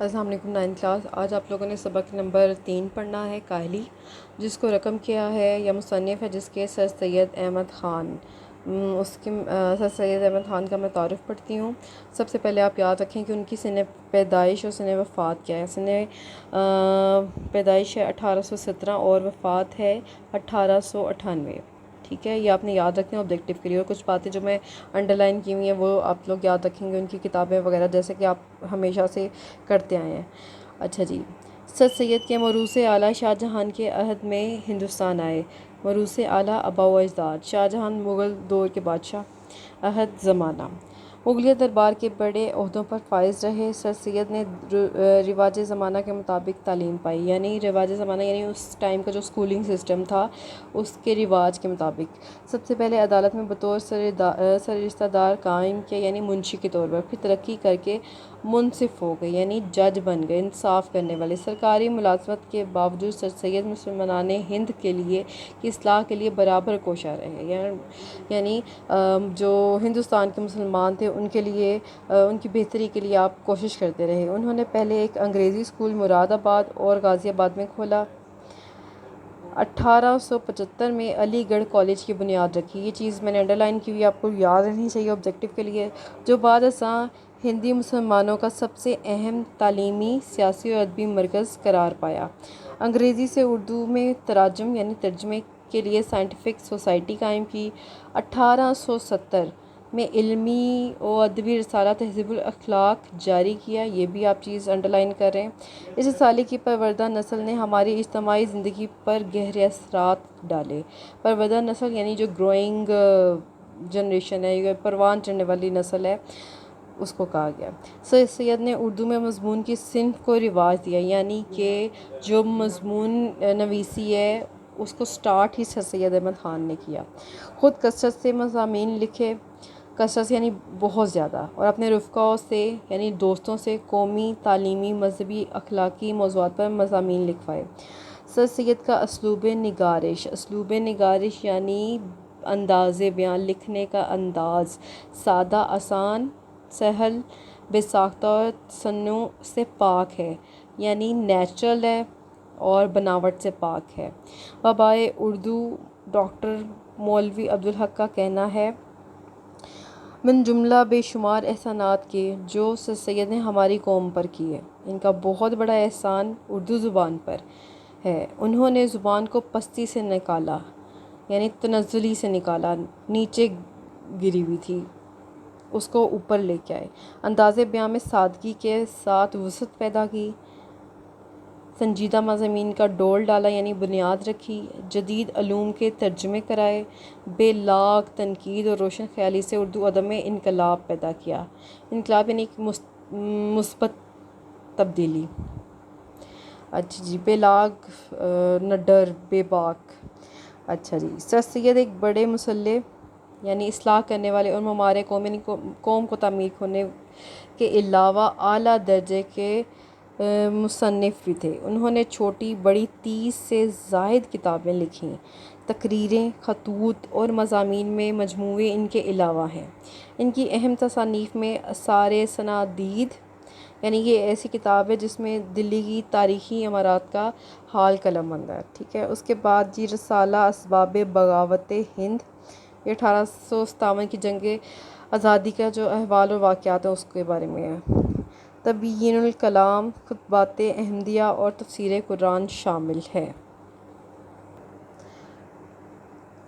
السلام علیکم 9 کلاس۔ آج آپ لوگوں نے سبق نمبر 3 پڑھنا ہے، کاہلی، جس کو رقم کیا ہے یا مصنف ہے جس کے سر سید احمد خان۔ سر سید احمد خان کا میں تعارف پڑھتی ہوں۔ سب سے پہلے آپ یاد رکھیں کہ ان کی سن پیدائش اور سن وفات کیا ہے۔ سن پیدائش ہے 1817 اور وفات ہے 1898۔ ٹھیک ہے، یہ آپ نے یاد رکھنا ہے آبجیکٹیو کے لیے۔ اور کچھ باتیں جو میں انڈر لائن کی ہوئی ہیں وہ آپ لوگ یاد رکھیں گے، ان کی کتابیں وغیرہ، جیسے کہ آپ ہمیشہ سے کرتے آئے ہیں۔ اچھا جی، سر سید کے موروث اعلیٰ شاہ جہاں کے عہد میں ہندوستان آئے۔ موروث اعلیٰ آباء و اجداد: شاہ جہاں مغل دور کے بادشاہ۔ عہد زمانہ: مغلیہ دربار کے بڑے عہدوں پر فائز رہے۔ سر سید نے رواج زمانہ کے مطابق تعلیم پائی، یعنی رواج زمانہ یعنی اس ٹائم کا جو اسکولنگ سسٹم تھا اس کے رواج کے مطابق۔ سب سے پہلے عدالت میں بطور سر رشتہ دار قائم کیا، یعنی منشی کے طور پر۔ پھر ترقی کر کے منصف ہو گئے، یعنی جج بن گئے، انصاف کرنے والے۔ سرکاری ملازمت کے باوجود سر سید مسلمانان ہند کی اصلاح کے لیے برابر کوشاں رہے، یعنی جو ہندوستان کے مسلمان تھے ان کے لیے، ان کی بہتری کے لیے آپ کوشش کرتے رہے۔ انہوں نے پہلے ایک انگریزی اسکول مراد آباد اور غازی آباد میں کھولا۔ 1875 میں علی گڑھ کالج کی بنیاد رکھی۔ یہ چیز میں نے انڈر لائن کی ہوئی، آپ کو یاد رہنی چاہیے آبجیکٹیو کے لیے، جو بعد ازاں ہندی مسلمانوں کا سب سے اہم تعلیمی، سیاسی اور ادبی مرکز قرار پایا۔ انگریزی سے اردو میں تراجم یعنی ترجمے کے لیے سائنٹیفک سوسائٹی قائم کی۔ 1870 میں علمی و ادبی رسالہ تہذیب الاخلاق جاری کیا، یہ بھی آپ چیز انڈر لائن کر رہے ہیں۔ اس رسالے کی پروردہ نسل نے ہماری اجتماعی زندگی پر گہرے اثرات ڈالے۔ پروردہ نسل یعنی جو گروئنگ جنریشن ہے، یہ پروان چڑھنے والی نسل ہے، اس کو کہا گیا۔ سر سید نے اردو میں مضمون کی صنف کو رواج دیا، یعنی کہ جو مضمون نویسی ہے اس کو سٹارٹ ہی سر سید احمد خان نے کیا۔ خود کثرت سے مضامین لکھے، کثرت سے یعنی بہت زیادہ، اور اپنے رفقاء سے یعنی دوستوں سے قومی، تعلیمی، مذہبی، اخلاقی موضوعات پر مضامین لکھوائے۔ سر سید کا اسلوب نگارش یعنی انداز بیان، لکھنے کا انداز سادہ، آسان، سہل، بے ساختہ اور تصنع سے پاک ہے، یعنی نیچرل ہے اور بناوٹ سے پاک ہے۔ وبائے اردو ڈاکٹر مولوی عبدالحق کا کہنا ہے، من جملہ بے شمار احسانات کے جو سر سید نے ہماری قوم پر کیے، ان کا بہت بڑا احسان اردو زبان پر ہے۔ انہوں نے زبان کو پستی سے نکالا، یعنی تنزلی سے نکالا، نیچے گری ہوئی تھی، اس کو اوپر لے کے آئے۔ انداز بیان میں سادگی کے ساتھ وسعت پیدا کی، سنجیدہ مضامین کا ڈول ڈالا یعنی بنیاد رکھی، جدید علوم کے ترجمے کرائے، بے لاگ تنقید اور روشن خیالی سے اردو ادب میں انقلاب پیدا کیا۔ انقلاب یعنی مثبت تبدیلی۔ اچھا جی، بے لاگ، نڈر، بے باک۔ اچھا جی، سر سید ایک بڑے مصلح یعنی اصلاح کرنے والے اور معمار قوم کو تعمیر کرنے کے علاوہ اعلیٰ درجے کے مصنف بھی تھے۔ انہوں نے چھوٹی بڑی 30 سے زائد کتابیں لکھیں، تقریریں، خطوط اور مضامین میں مجموعے ان کے علاوہ ہیں۔ ان کی اہم تصانیف میں آثار صنادید، یعنی یہ ایسی کتاب ہے جس میں دلی کی تاریخی عمارات کا حال قلم بند ہے۔ ٹھیک ہے، اس کے بعد جی رسالہ اسباب بغاوت ہند، یہ 1857 کی جنگ آزادی کا جو احوال و واقعات ہیں اس کے بارے میں ہے۔ تبیین الکلام، خطبات احمدیہ اور تفسیر قرآن شامل ہے۔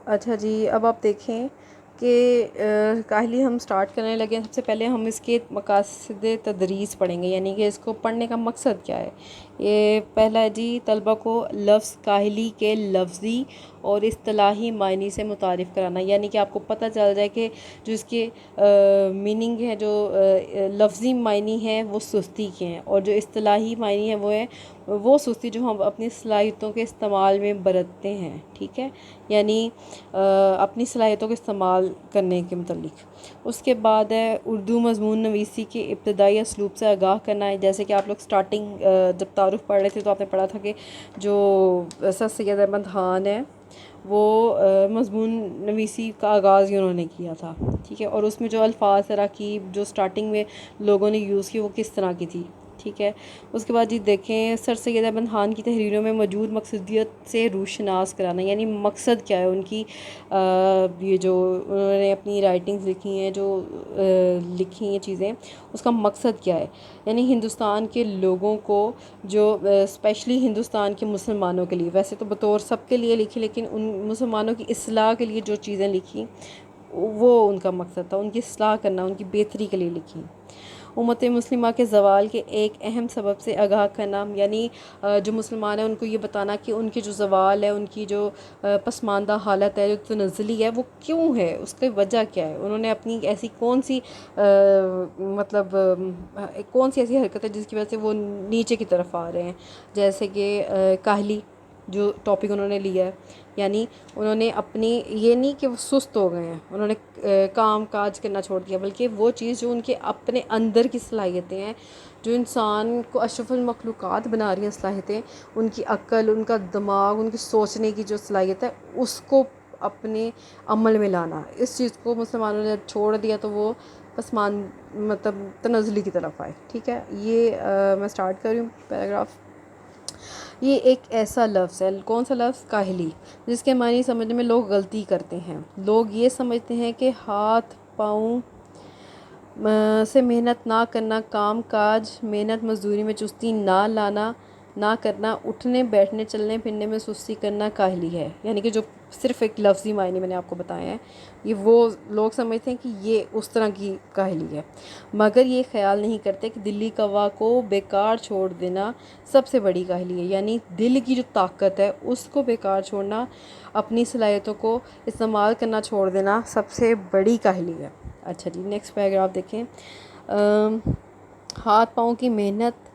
اچھا جی، اب آپ دیکھیں کہ کاہلی ہم سٹارٹ کرنے لگے ہیں۔ سب سے پہلے ہم اس کے مقاصد تدریس پڑھیں گے، یعنی کہ اس کو پڑھنے کا مقصد کیا ہے۔ یہ پہلا ہے جی، طلبہ کو لفظ کاہلی کے لفظی اور اصطلاحی معنی سے متعارف کرانا، یعنی کہ آپ کو پتہ چل جائے کہ جو اس کے میننگ ہے، جو لفظی معنی ہے وہ سستی کے ہیں، اور جو اصطلاحی معنی ہے وہ سستی جو ہم اپنی صلاحیتوں کے استعمال میں برتتے ہیں۔ ٹھیک ہے، یعنی اپنی صلاحیتوں کے استعمال کرنے کے متعلق۔ اس کے بعد ہے اردو مضمون نویسی کے ابتدائی اسلوب سے آگاہ کرنا ہے، جیسے کہ آپ لوگ سٹارٹنگ جب تعارف پڑھ رہے تھے تو آپ نے پڑھا تھا کہ جو سر سید احمد خان ہے وہ مضمون نویسی کا آغاز ہی انہوں نے کیا تھا۔ ٹھیک ہے، اور اس میں جو الفاظ تراکیب جو سٹارٹنگ میں لوگوں نے یوز کی وہ کس طرح کی تھی۔ ٹھیک ہے. اس کے بعد جی دیکھیں سر سید احمد خان کی تحریروں میں موجود مقصدیت سے روشناس کرانا، یعنی مقصد کیا ہے ان کی، یہ جو انہوں نے اپنی رائٹنگز لکھی ہیں، جو لکھی ہیں چیزیں، اس کا مقصد کیا ہے. یعنی ہندوستان کے لوگوں کو جو اسپیشلی ہندوستان کے مسلمانوں کے لیے، ویسے تو بطور سب کے لیے لکھی لیکن ان مسلمانوں کی اصلاح کے لیے جو چیزیں لکھی وہ ان کا مقصد تھا، ان کی اصلاح کرنا، ان کی بہتری کے لیے لکھی. امت مسلمہ کے زوال کے ایک اہم سبب سے آگاہ کرنا، یعنی جو مسلمان ہیں ان کو یہ بتانا کہ ان کی جو زوال ہے، ان کی جو پسماندہ حالت ہے، جو تنزلی ہے، وہ کیوں ہے، اس کی وجہ کیا ہے. انہوں نے اپنی ایسی کون سی مطلب کون سی ایسی حرکت ہے جس کی وجہ سے وہ نیچے کی طرف آ رہے ہیں. جیسے کہ کاہلی جو ٹاپک انہوں نے لیا ہے، یعنی انہوں نے اپنی، یہ نہیں کہ وہ سست ہو گئے ہیں، انہوں نے کام کاج کرنا چھوڑ دیا، بلکہ وہ چیز جو ان کے اپنے اندر کی صلاحیتیں ہیں، جو انسان کو اشرف المخلوقات بنا رہی ہیں صلاحیتیں، ان کی عقل، ان کا دماغ، ان کی سوچنے کی جو صلاحیت ہے، اس کو اپنے عمل میں لانا. اس چیز کو مسلمانوں نے چھوڑ دیا تو وہ مطلب تنزلی کی طرف آئے. ٹھیک ہے، یہ میں سٹارٹ کر رہی ہوں پیراگراف. یہ ایک ایسا لفظ ہے، کون سا لفظ؟ کاہلی، جس کے معنی سمجھنے میں لوگ غلطی کرتے ہیں. لوگ یہ سمجھتے ہیں کہ ہاتھ پاؤں سے محنت نہ کرنا، کام کاج، محنت مزدوری میں چستی نہ کرنا، اٹھنے بیٹھنے چلنے پھرنے میں سستی کرنا کاہلی ہے. یعنی کہ جو صرف ایک لفظی معنی میں نے آپ کو بتایا ہے، یہ وہ لوگ سمجھتے ہیں کہ یہ اس طرح کی کاہلی ہے، مگر یہ خیال نہیں کرتے کہ دلی قوا کو بیکار چھوڑ دینا سب سے بڑی کاہلی ہے. یعنی دل کی جو طاقت ہے اس کو بیکار چھوڑنا، اپنی صلاحیتوں کو استعمال کرنا چھوڑ دینا سب سے بڑی کاہلی ہے. اچھا جی، نیکسٹ پیراگراف دیکھیں. ہاتھ پاؤں کی محنت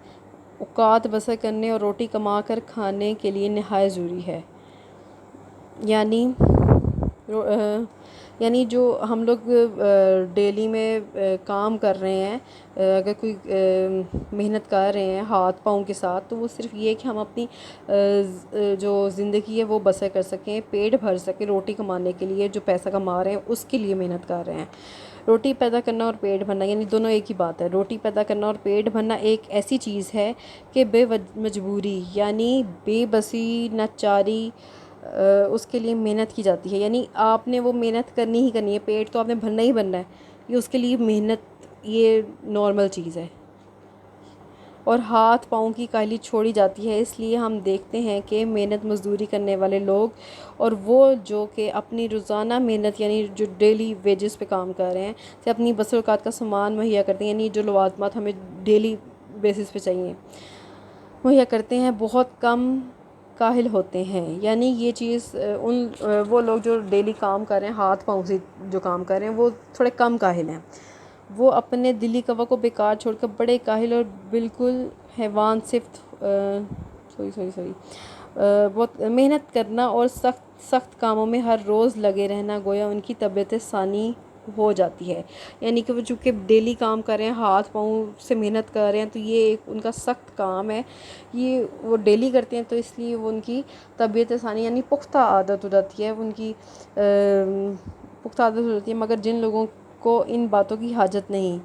اوقات بسر کرنے اور روٹی کما کر کھانے کے لیے نہایت ضروری ہے. یعنی جو ہم لوگ ڈیلی میں کام کر رہے ہیں، اگر کوئی محنت کر رہے ہیں ہاتھ پاؤں کے ساتھ، تو وہ صرف یہ کہ ہم اپنی جو زندگی ہے وہ بسر کر سکیں، پیٹ بھر سکیں. روٹی کمانے کے لیے جو پیسہ کما رہے ہیں اس کے لیے محنت کر رہے ہیں. روٹی پیدا کرنا اور پیٹ بھرنا، یعنی دونوں ایک ہی بات ہے. روٹی پیدا کرنا اور پیٹ بھرنا ایک ایسی چیز ہے کہ بے مجبوری، یعنی بے بسی، ناچاری، اس کے لیے محنت کی جاتی ہے. یعنی آپ نے وہ محنت کرنی ہی کرنی ہے، پیٹ تو آپ نے بھرنا ہی بھرنا ہے. یہ اس کے لیے محنت، یہ نارمل چیز ہے. اور ہاتھ پاؤں کی کاہلی چھوڑی جاتی ہے. اس لیے ہم دیکھتے ہیں کہ محنت مزدوری کرنے والے لوگ اور وہ جو کہ اپنی روزانہ محنت، یعنی جو ڈیلی ویجز پہ کام کر رہے ہیں، سے اپنی بسر اوقات کا سامان مہیا کرتے ہیں، یعنی جو لوازمات ہمیں ڈیلی بیسس پہ چاہیے مہیا کرتے ہیں، بہت کم کاہل ہوتے ہیں. یعنی یہ چیز وہ لوگ جو ڈیلی کام کر رہے ہیں، ہاتھ پاؤں سے جو کام کر رہے ہیں، وہ تھوڑے کم کاہل ہیں. وہ اپنے دلی قوا کو بیکار چھوڑ کر بڑے کاہل اور بالکل حیوان صفت بہت محنت کرنا اور سخت کاموں میں ہر روز لگے رہنا گویا ان کی طبیعت ثانی ہو جاتی ہے. یعنی کہ وہ چونکہ ڈیلی کام کر رہے ہیں، ہاتھ پاؤں سے محنت کر رہے ہیں، تو یہ ایک ان کا سخت کام ہے، یہ وہ ڈیلی کرتے ہیں، تو اس لیے وہ ان کی طبیعت ثانی یعنی پختہ عادت ہو جاتی ہے، ان کی پختہ عادت ہو جاتی ہے. مگر جن لوگوں کو ان باتوں کی حاجت نہیں،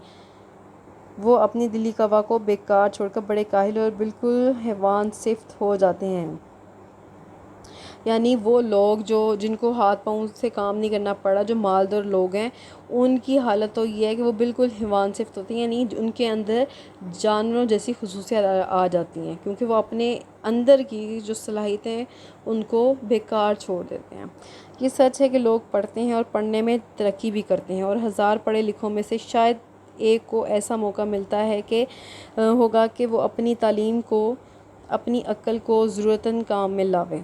وہ اپنی دلی قوا کو بیکار چھوڑ کر بڑے کاہل اور بالکل حیوان صفت ہو جاتے ہیں. یعنی وہ لوگ جن کو ہاتھ پاؤں سے کام نہیں کرنا پڑا، جو مالدار لوگ ہیں، ان کی حالت تو یہ ہے کہ وہ بالکل حیوان صفت ہوتی ہیں، یعنی ان کے اندر جانوروں جیسی خصوصیات آ جاتی ہیں، کیونکہ وہ اپنے اندر کی جو صلاحیتیں ہیں ان کو بیکار چھوڑ دیتے ہیں. یہ سچ ہے کہ لوگ پڑھتے ہیں اور پڑھنے میں ترقی بھی کرتے ہیں، اور ہزار پڑھے لکھوں میں سے شاید ایک کو ایسا موقع ملتا ہے کہ ہوگا کہ وہ اپنی تعلیم کو، اپنی عقل کو ضرورتاً کام میں لاوے.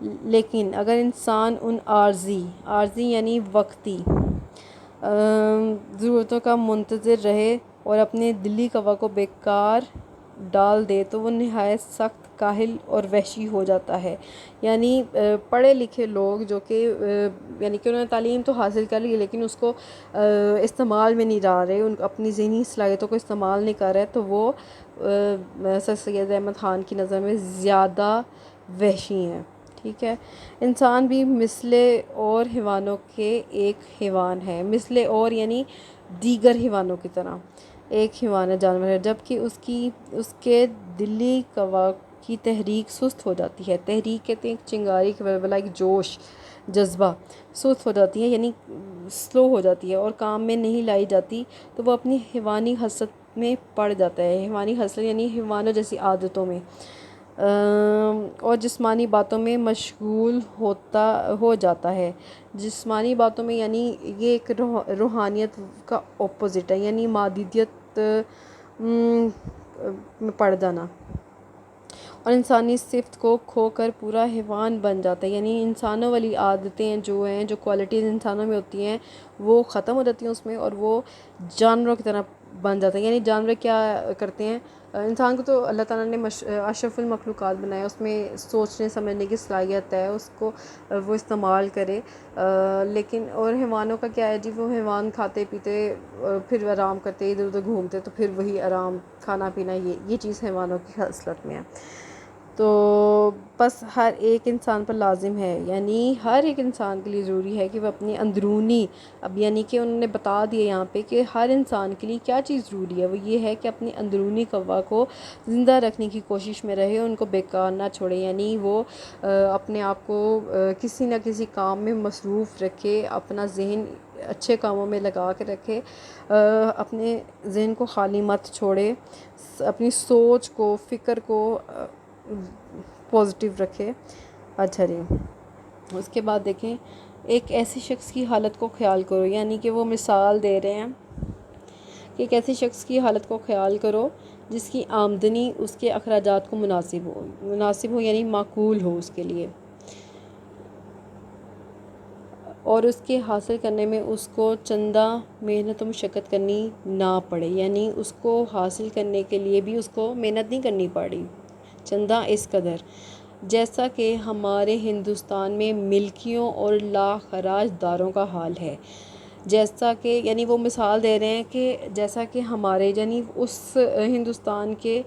لیکن اگر انسان ان عارضی یعنی وقتی ضرورتوں کا منتظر رہے اور اپنے دلی قوا کو بیکار ڈال دے تو وہ نہایت سخت کاہل اور وحشی ہو جاتا ہے. یعنی پڑھے لکھے لوگ جو کہ یعنی کہ انہوں نے تعلیم تو حاصل کر لی لیکن اس کو استعمال میں نہیں لا رہے، ان اپنی ذہنی صلاحیتوں کو استعمال نہیں کر رہے، تو وہ سر سید احمد خان کی نظر میں زیادہ وحشی ہیں. ٹھیک ہے، انسان بھی مثل اور حیوانوں کے ایک حیوان ہے، مثل اور یعنی دیگر حیوانوں کی طرح. ایک حیوان جانور ہے، جبکہ اس کے دلی قوا کی تحریک سست ہو جاتی ہے۔ تحریک کہتے ہیں ایک چنگاری، ایک ولولہ، ایک جوش، جذبہ سست ہو جاتی ہے، یعنی سلو ہو جاتی ہے اور کام میں نہیں لائی جاتی تو وہ اپنی حیوانی حسرت میں پڑ جاتا ہے۔ حیوانی حسرت یعنی حیوانوں جیسی عادتوں میں اور جسمانی باتوں میں مشغول ہو جاتا ہے۔ جسمانی باتوں میں یعنی یہ ایک روحانیت کا اپوزٹ ہے، یعنی مادیت میں پڑ جانا، اور انسانی صفت کو کھو کر پورا حیوان بن جاتا ہے، یعنی انسانوں والی عادتیں جو کوالٹیز انسانوں میں ہوتی ہیں وہ ختم ہو جاتی ہیں اس میں، اور وہ جانوروں کی طرح بن جاتا ہے۔ یعنی جانور کیا کرتے ہیں، انسان کو تو اللہ تعالیٰ نے اشرف المخلوقات بنایا، اس میں سوچنے سمجھنے کی صلاحیت ہے، اس کو وہ استعمال کرے، لیکن اور حیوانوں کا کیا ہے جی، وہ حیوان کھاتے پیتے پھر آرام کرتے، ادھر ادھر گھومتے، تو پھر وہی آرام کھانا پینا، یہ چیز حیوانوں کی خصلت میں ہے۔ تو بس ہر ایک انسان پر لازم ہے، یعنی ہر ایک انسان کے لیے ضروری ہے کہ وہ اپنی اندرونی، اب یعنی کہ انہوں نے بتا دیا یہاں پہ کہ ہر انسان کے لیے کیا چیز ضروری ہے، وہ یہ ہے کہ اپنی اندرونی قوا کو زندہ رکھنے کی کوشش میں رہے، ان کو بیکار نہ چھوڑے، یعنی وہ اپنے آپ کو کسی نہ کسی کام میں مصروف رکھے، اپنا ذہن اچھے کاموں میں لگا کے رکھے، اپنے ذہن کو خالی مت چھوڑے، اپنی سوچ کو، فکر کو پازیٹیو رکھے۔ اچھا جی، اس کے بعد دیکھیں، ایک ایسے شخص کی حالت کو خیال کرو، یعنی کہ وہ مثال دے رہے ہیں کہ ایک ایسے شخص کی حالت کو خیال کرو جس کی آمدنی اس کے اخراجات کو مناسب ہو یعنی معقول ہو اس کے لیے، اور اس کے حاصل کرنے میں اس کو چندہ محنت و مشقت کرنی نہ پڑے، یعنی اس کو حاصل کرنے کے لیے بھی اس کو محنت نہیں کرنی پڑی، چندہ اس قدر، جیسا کہ ہمارے ہندوستان میں ملکیوں اور لاخراج داروں کا حال ہے۔ جیسا کہ یعنی وہ مثال دے رہے ہیں کہ جیسا کہ ہمارے یعنی اس ہندوستان کے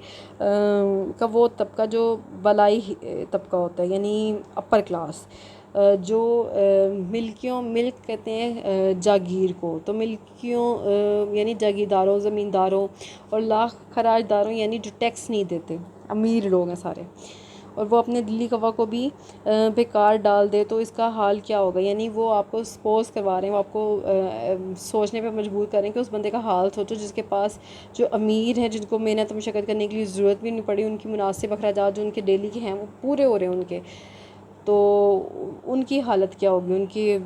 کا وہ طبقہ جو بالائی طبقہ ہوتا ہے، یعنی اپر کلاس، جو ملک کہتے ہیں جاگیر کو، تو ملکیوں یعنی جاگیرداروں، زمینداروں، اور لاکھ خراج داروں یعنی جو ٹیکس نہیں دیتے، امیر لوگ ہیں سارے، اور وہ اپنے دلی قوا کو بھی بیکار ڈال دے تو اس کا حال کیا ہوگا، یعنی وہ آپ کو سپوز کروا رہے ہیں، وہ آپ کو سوچنے پہ مجبور کر رہے ہیں کہ اس بندے کا حال سوچو جس کے پاس، جو امیر ہیں، جن کو محنت و مشقت کرنے کے لیے ضرورت بھی نہیں پڑی، ان کی مناسب اخراجات جو ان کے ڈیلی کے ہیں وہ پورے ہو رہے ہیں ان کے، تو ان کی حالت کیا ہوگی، ان کی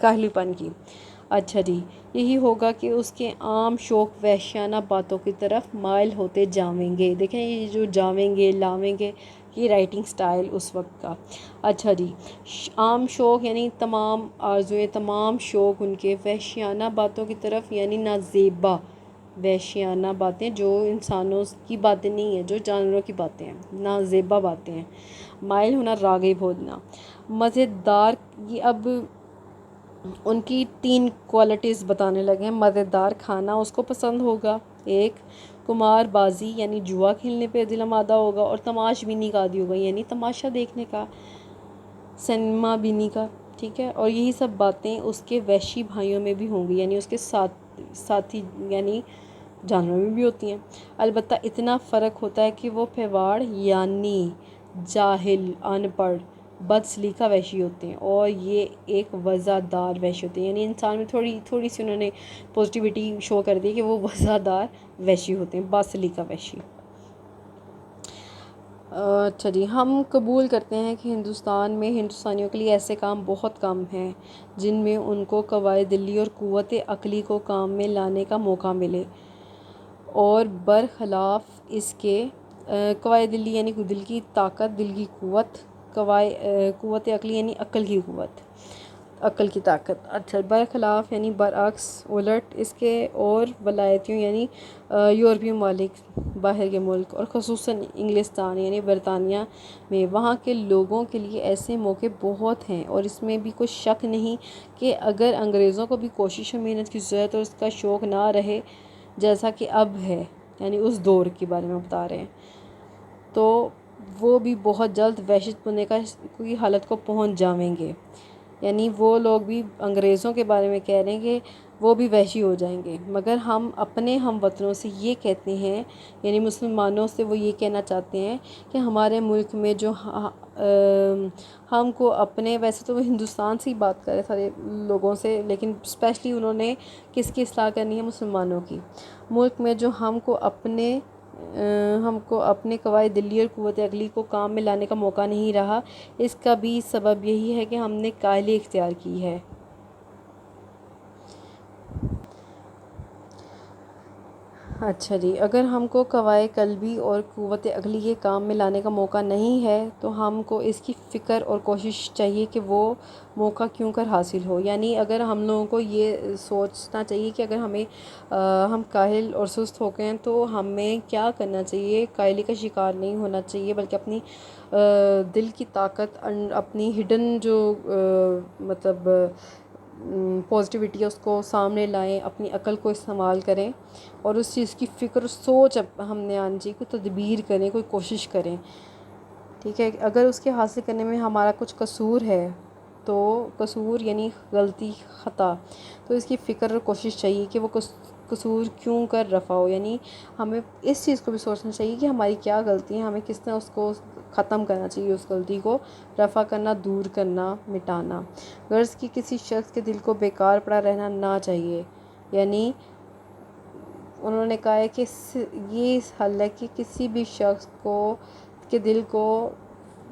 کاہلی پن کی۔ اچھا جی، یہی ہوگا کہ اس کے عام شوق وحشیانہ باتوں کی طرف مائل ہوتے جاویں گے۔ دیکھیں یہ جو جاویں گے، لاویں گے، یہ رائٹنگ سٹائل اس وقت کا۔ اچھا جی، عام شوق یعنی تمام آرزوئیں، تمام شوق ان کے وحشیانہ باتوں کی طرف، یعنی نازیبا وحشیانہ باتیں جو انسانوں کی باتیں نہیں ہیں، جو جانوروں کی باتیں ہیں، نازیبا باتیں ہیں، مائل ہونا، راغب ہونا، مزیدار، یہ اب ان کی 3 کوالٹیز بتانے لگے ہیں۔ مزیدار کھانا اس کو پسند ہوگا، ایک کمار بازی یعنی جوا کھیلنے پہ دل آمادہ ہوگا، اور تماش بینی کا عادی ہوگا یعنی تماشا دیکھنے کا، سنیما بینی کا، ٹھیک ہے، اور یہی سب باتیں اس کے وحشی بھائیوں میں بھی ہوں گی، یعنی اس کے ساتھی یعنی جانوروں میں بھی ہوتی ہیں، البتہ اتنا فرق ہوتا ہے کہ وہ پھیواڑ یعنی جاہل، ان پڑھ، بد سلیقہ وحشی ہوتے ہیں، اور یہ ایک وزادار وحشی ہوتے ہیں، یعنی انسان میں تھوڑی سی انہوں نے پوزیٹیوٹی شو کر دی کہ وہ وزادار وحشی ہوتے ہیں، بد سلیقہ وحشی۔ اچھا جی، ہم قبول کرتے ہیں کہ ہندوستان میں ہندوستانیوں کے لیے ایسے کام بہت کم ہیں جن میں ان کو قوائے دلی اور قوت عقلی کو کام میں لانے کا موقع ملے، اور برخلاف اس کے قوائے دلی یعنی دل کی طاقت، دل کی قوت، قوت عقلی یعنی عقل کی قوت، عقل کی طاقت، اچھا، برخلاف یعنی برعکس، الٹ اس کے، اور ولایتیوں یعنی یورپی ممالک، باہر کے ملک، اور خصوصاً انگلستان یعنی برطانیہ میں، وہاں کے لوگوں کے لیے ایسے موقع بہت ہیں، اور اس میں بھی کوئی شک نہیں کہ اگر انگریزوں کو بھی کوشش و محنت کی ضرورت اور اس کا شوق نہ رہے جیسا کہ اب ہے، یعنی اس دور کے بارے میں بتا رہے ہیں، تو وہ بھی بہت جلد وحشت پنے کی حالت کو پہنچ جاویں گے، یعنی وہ لوگ بھی انگریزوں کے بارے میں کہہ رہے ہیں کہ وہ بھی وحشی ہو جائیں گے، مگر ہم اپنے ہم وطنوں سے یہ کہتے ہیں، یعنی مسلمانوں سے وہ یہ کہنا چاہتے ہیں کہ ہمارے ملک میں جو ہم کو اپنے، ویسے تو وہ ہندوستان سے ہی بات کر رہے سارے لوگوں سے، لیکن اسپیشلی انہوں نے کس کی اصلاح کرنی ہے؟ مسلمانوں کی۔ ملک میں جو ہم کو اپنے قواعد دلی اور قوت عقلی کو کام میں لانے کا موقع نہیں رہا، اس کا بھی سبب یہی ہے کہ ہم نے کاہلی اختیار کی ہے۔ اچھا جی، اگر ہم کو قوائے قلبی اور قوت عقلی کے کام میں لانے کا موقع نہیں ہے تو ہم کو اس کی فکر اور کوشش چاہیے کہ وہ موقع کیوں کر حاصل ہو۔ یعنی اگر ہم لوگوں کو یہ سوچنا چاہیے کہ اگر ہم کاہل اور سست ہو گئے ہیں تو ہمیں کیا کرنا چاہیے، کاہلی کا شکار نہیں ہونا چاہیے، بلکہ اپنی دل کی طاقت، اپنی ہڈن جو مطلب پازیٹیوٹی ہے اس کو سامنے لائیں، اپنی عقل کو استعمال کریں اور اس چیز کی فکر اور سوچ ہم نے آنی چاہیے، کوئی تدبیر کریں، کوئی کوشش کریں، ٹھیک ہے۔ اگر اس کے حاصل کرنے میں ہمارا کچھ قصور ہے تو قصور یعنی غلطی، خطا، تو اس کی فکر اور کوشش چاہیے کہ وہ قصور کیوں کر رفع ہو۔ یعنی ہمیں اس چیز کو بھی سوچنا چاہیے کہ ہماری کیا غلطی ہے، ہمیں کس طرح اس کو ختم کرنا چاہیے، اس غلطی کو رفع کرنا، دور کرنا، مٹانا۔ غرض کہ کسی شخص کے دل کو بیکار پڑا رہنا نہ چاہیے، یعنی انہوں نے کہا ہے کہ یہ حل ہے کہ کسی بھی شخص کے دل کو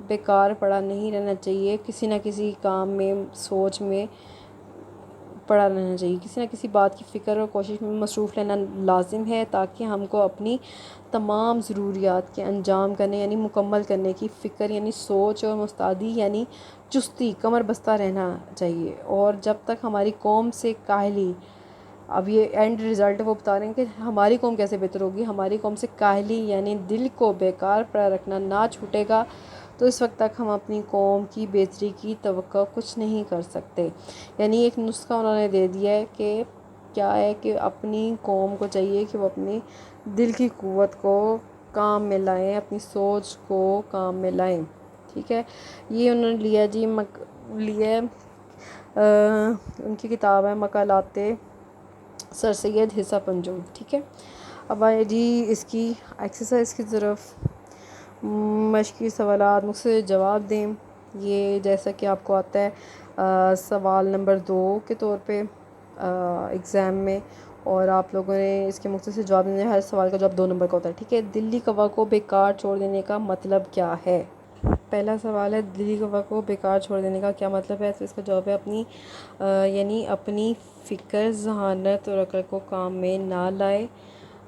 بیکار پڑا نہیں رہنا چاہیے، کسی نہ کسی کام میں، سوچ میں پڑا رہنا چاہیے، کسی نہ کسی بات کی فکر اور کوشش میں مصروف رہنا لازم ہے تاکہ ہم کو اپنی تمام ضروریات کے انجام کرنے یعنی مکمل کرنے کی فکر یعنی سوچ اور مستعدی یعنی چستی، کمر بستہ رہنا چاہیے۔ اور جب تک ہماری قوم سے کاہلی، اب یہ اینڈ رزلٹ وہ بتا رہے ہیں کہ ہماری قوم کیسے بہتر ہوگی، ہماری قوم سے کاہلی یعنی دل کو بیکار پڑا رکھنا نہ چھوٹے گا تو اس وقت تک ہم اپنی قوم کی بہتری کی توقع کچھ نہیں کر سکتے۔ یعنی ایک نسخہ انہوں نے دے دیا ہے کہ کیا ہے کہ اپنی قوم کو چاہیے کہ وہ اپنی دل کی قوت کو کام میں لائیں، اپنی سوچ کو کام میں لائیں، ٹھیک ہے۔ یہ انہوں نے لیا جی ان کی کتاب ہے مقالات سر سید حصہ پنجم، ٹھیک ہے۔ اب آئے جی اس کی ایکسرسائز کی طرف، مشقی سوالات مجھ سے جواب دیں۔ یہ جیسا کہ آپ کو آتا ہے سوال نمبر 2 کے طور پہ ایگزام میں، اور آپ لوگوں نے اس کے مختصر جواب دینے، ہر سوال کا جواب 2 نمبر کا ہوتا ہے، ٹھیک ہے۔ دلی قوا کو بیکار چھوڑ دینے کا مطلب کیا ہے؟ پہلا سوال ہے دلی قوا کو بیکار چھوڑ دینے کا کیا مطلب ہے؟ تو اس کا جواب ہے یعنی اپنی فکر، ذہانت اور عقل کو کام میں نہ لائے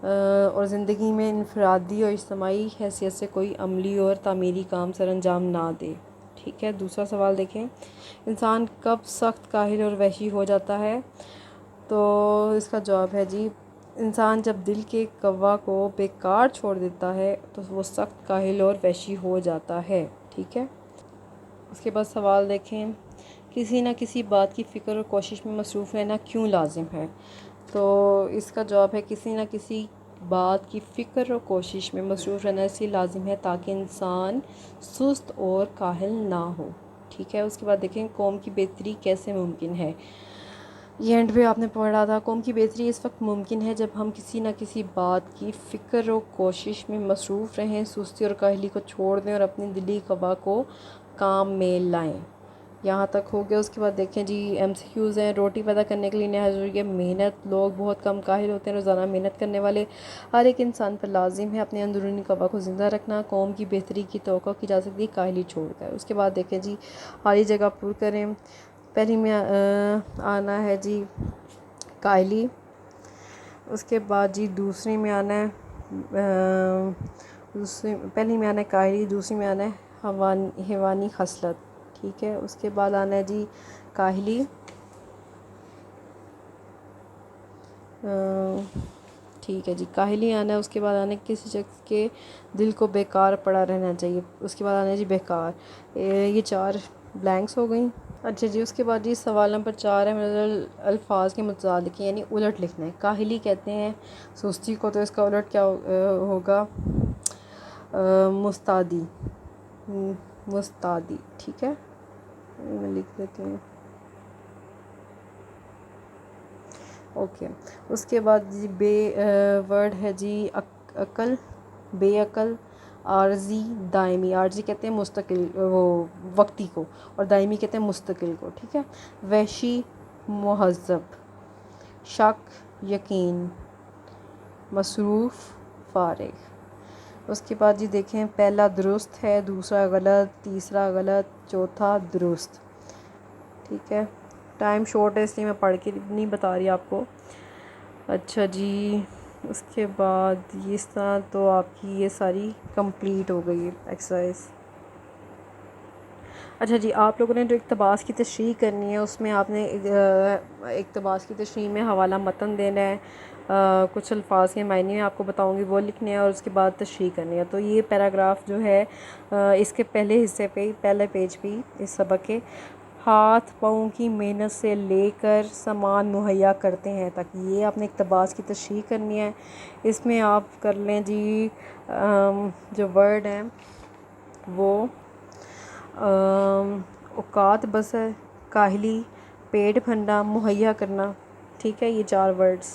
اور زندگی میں انفرادی اور اجتماعی حیثیت سے کوئی عملی اور تعمیری کام سر انجام نہ دے، ٹھیک ہے۔ دوسرا سوال دیکھیں، انسان کب سخت کاہل اور وحشی ہو جاتا ہے؟ تو اس کا جواب ہے جی انسان جب دل کے قوا کو بیکار چھوڑ دیتا ہے تو وہ سخت کاہل اور وحشی ہو جاتا ہے، ٹھیک ہے۔ اس کے بعد سوال دیکھیں، کسی نہ کسی بات کی فکر اور کوشش میں مصروف رہنا کیوں لازم ہے؟ تو اس کا جواب ہے کسی نہ کسی بات کی فکر اور کوشش میں مصروف رہنا اس لیے لازم ہے تاکہ انسان سست اور کاہل نہ ہو، ٹھیک ہے۔ اس کے بعد دیکھیں قوم کی بہتری کیسے ممکن ہے؟ یہ اینڈ پہ آپ نے پڑھا تھا، قوم کی بہتری اس وقت ممکن ہے جب ہم کسی نہ کسی بات کی فکر و کوشش میں مصروف رہیں، سستی اور کاہلی کو چھوڑ دیں اور اپنی دلی قوا کو کام میں لائیں۔ یہاں تک ہو گیا۔ اس کے بعد دیکھیں جی ایم سی کیوز ہیں، روٹی پیدا کرنے کے لیے نہایت ضروری ہے محنت، لوگ بہت کم کاہل ہوتے ہیں، روزانہ محنت کرنے والے ہر ایک انسان پر لازم ہے اپنے اندرونی قوا کو زندہ رکھنا، قوم کی بہتری کی توقع کی جا سکتی ہے کاہلی چھوڑ کر۔ اس کے بعد دیکھیں جی خالی جگہ پر کریں، پہلی میں آنا ہے جی کاہلی، اس کے بعد جی دوسری میں آنا ہے پہلی میں آنا ہے کاہلی، دوسری میں آنا ہے حیوانی خصلت، ٹھیک ہے۔ اس کے بعد آنا ہے جی کاہلی، ٹھیک ہے جی کاہلی آنا ہے۔ اس کے بعد آنا ہے کسی شخص کے دل کو بیکار پڑا رہنا چاہیے، اس کے بعد آنا ہے جی بیکار۔ یہ 4 بلینکس ہو گئیں۔ اچھا جی اس کے بعد جی سوال نمبر 4 ہے الفاظ کے متعلق یعنی الٹ لکھنا ہے۔ کاہلی کہتے ہیں سستی کو، تو اس کا الٹ کیا ہوگا؟ مستعدی، ٹھیک ہے، میں لکھ دیتی ہوں۔ اوکے. اس کے بعد جی ورڈ ہے جی عقل، بے عقل، عارضی، دائمی. عارضی کہتے ہیں مستقل وہ وقتی کو، اور دائمی کہتے ہیں مستقل کو. ٹھیک ہے. وحشی، مہذب، شک، یقین، مصروف، فارغ. اس کے بعد جی دیکھیں پہلا درست ہے، دوسرا غلط، تیسرا غلط، چوتھا درست. ٹھیک ہے. ٹائم شارٹ ہے اس لیے میں پڑھ کے نہیں بتا رہی آپ کو. اچھا جی. اس کے بعد اس طرح تو آپ کی یہ ساری کمپلیٹ ہو گئی ایکسرسائز. اچھا جی، آپ لوگوں نے جو اقتباس کی تشریح کرنی ہے اس میں آپ نے اقتباس کی تشریح میں حوالہ متن دینا ہے، کچھ الفاظ کے معنی میں آپ کو بتاؤں گی وہ لکھنے ہیں، اور اس کے بعد تشریح کرنی ہے. تو یہ پیراگراف جو ہے اس کے پہلے حصے پہ پہلے پیج پہ اس سبق کے ہاتھ پاؤں کی محنت سے لے کر سامان مہیا کرتے ہیں، تاکہ یہ آپ نے اقتباس کی تشریح کرنی ہے. اس میں آپ کر لیں جی جو ورڈ ہیں وہ اوقات بسر، کاہلی، پیٹ بھرنا، مہیا کرنا. ٹھیک ہے. یہ 4 ورڈز.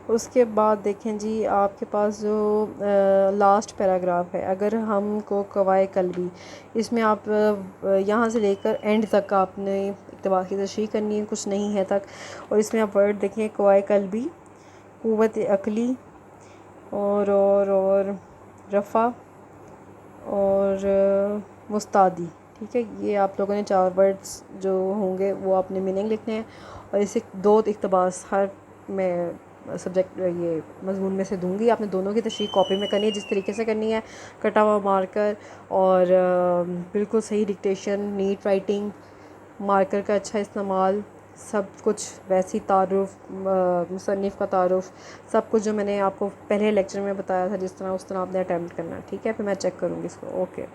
اس کے بعد دیکھیں جی آپ کے پاس جو لاسٹ پیراگراف ہے، اگر ہم کو کوائے قلبی، اس میں آپ یہاں سے لے کر اینڈ تک آپ نے اقتباس کی تشریح کرنی ہے، کچھ نہیں ہے تک. اور اس میں آپ ورڈ دیکھیں کوائے قلبی، قوت عقلی، اور رفع اور مستعدی. ٹھیک ہے. یہ آپ لوگوں نے 4 ورڈز جو ہوں گے وہ آپ نے میننگ لکھنے ہیں، اور اسے 2 اقتباس ہر میں سبجیکٹ یہ مضمون میں سے دوں گی. آپ نے دونوں کی تشریح کاپی میں کرنی ہے، جس طریقے سے کرنی ہے، کٹا ہوا مارکر اور بالکل صحیح ڈکٹیشن، نیٹ رائٹنگ، مارکر کا اچھا استعمال، سب کچھ ویسی تعارف، مصنف کا تعارف، سب کچھ جو میں نے آپ کو پہلے لیکچر میں بتایا تھا جس طرح اس طرح آپ نے اٹیمپٹ کرنا ہے. ٹھیک ہے. پھر میں چیک کروں گی اس کو. اوکے.